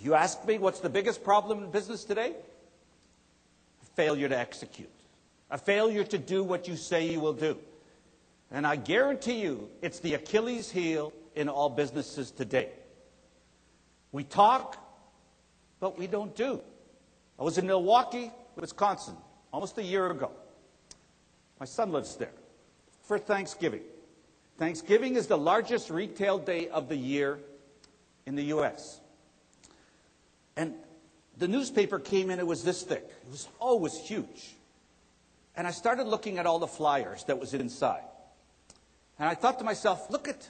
You ask me what's the biggest problem in business today? Failure to execute. A failure to do what you say you will do. And I guarantee you, it's the Achilles heel in all businesses today. We talk, but we don't do. I was in Milwaukee, Wisconsin, almost a year ago. My son lives there for Thanksgiving. Thanksgiving is the largest retail day of the year in the U.S. And the newspaper came in, it was this thick. It was huge. And I started looking at all the flyers that was inside. And I thought to myself, look at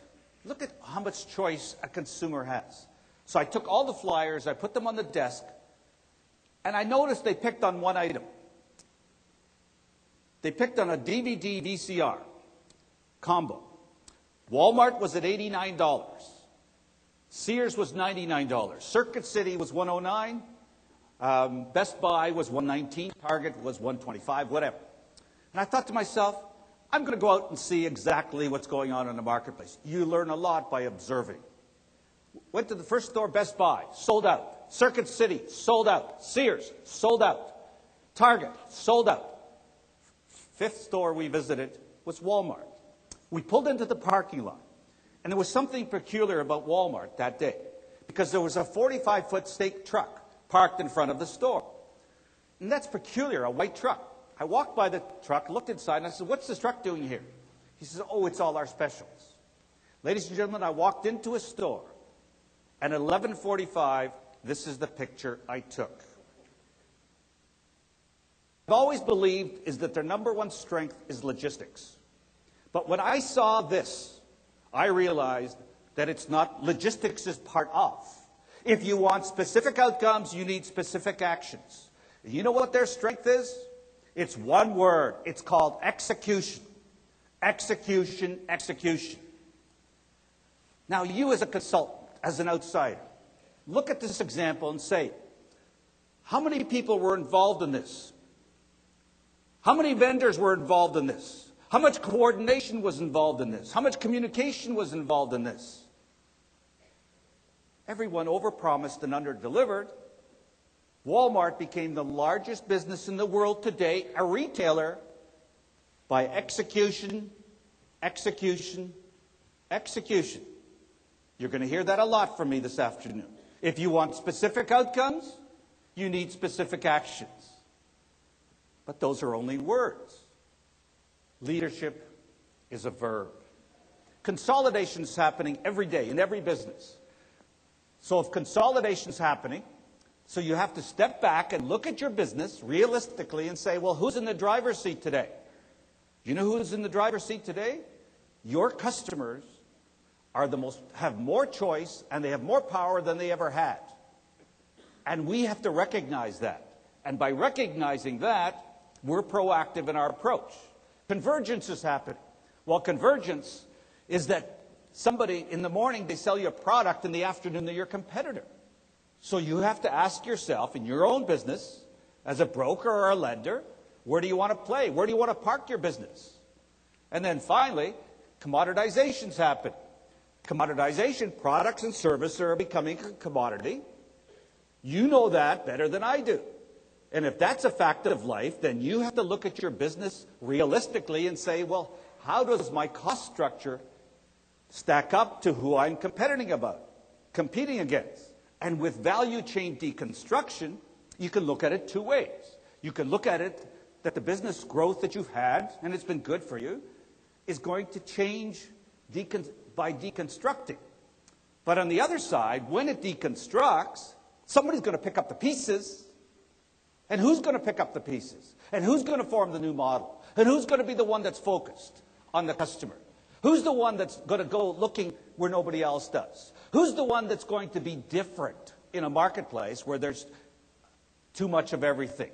how much choice a consumer has. So I took all the flyers, I put them on the desk, and I noticed they picked on one item. They picked on a DVD VCR combo. Walmart was at $89. Sears was $99. Circuit City was $109. Best Buy was $119. Target was $125, whatever. And I thought to myself, I'm going to go out and see exactly what's going on in the marketplace. You learn a lot by observing. Went to the first store, Best Buy, sold out. Circuit City, sold out. Sears, sold out. Target, sold out. Fifth store we visited was Walmart. We pulled into the parking lot, and there was something peculiar about Walmart that day, because there was a 45-foot stake truck parked in front of the store. And that's peculiar, a white truck. I walked by the truck, looked inside, and I said, what's this truck doing here? He says, oh, it's all our specials. Ladies and gentlemen, I walked into a store, and at 11:45, this is the picture I took. I've always believed is that their number one strength is logistics. But when I saw this, I realized that it's not logistics is part of. If you want specific outcomes, you need specific actions. You know what their strength is? It's one word. It's called execution. Execution, execution. Now, you as a consultant, as an outsider, look at this example and say, how many people were involved in this? How many vendors were involved in this? How much coordination was involved in this? How much communication was involved in this? Everyone overpromised and underdelivered. Walmart became the largest business in the world today, a retailer, by execution, execution, execution. You're going to hear that a lot from me this afternoon. If you want specific outcomes, you need specific actions. But those are only words. Leadership is a verb. Consolidation is happening every day in every business. So if consolidation is happening, so you have to step back and look at your business realistically and say, well, who's in the driver's seat today? You know who's in the driver's seat today? Your customers have more choice and they have more power than they ever had. And we have to recognize that. And by recognizing that, we're proactive in our approach. Convergence is happening. Well, convergence is that somebody in the morning, they sell you a product, in the afternoon, they're your competitor. So you have to ask yourself in your own business, as a broker or a lender, where do you want to play? Where do you want to park your business? And then finally, commoditization's happened. Commoditization, products and services are becoming a commodity. You know that better than I do. And if that's a fact of life, then you have to look at your business realistically and say, well, how does my cost structure stack up to who I'm competing against? And with value chain deconstruction, you can look at it two ways. You can look at it that the business growth that you've had, and it's been good for you, is going to change by deconstructing. But on the other side, when it deconstructs, somebody's going to pick up the pieces. And who's going to pick up the pieces? And who's going to form the new model? And who's going to be the one that's focused on the customer? Who's the one that's going to go looking where nobody else does? Who's the one that's going to be different in a marketplace where there's too much of everything?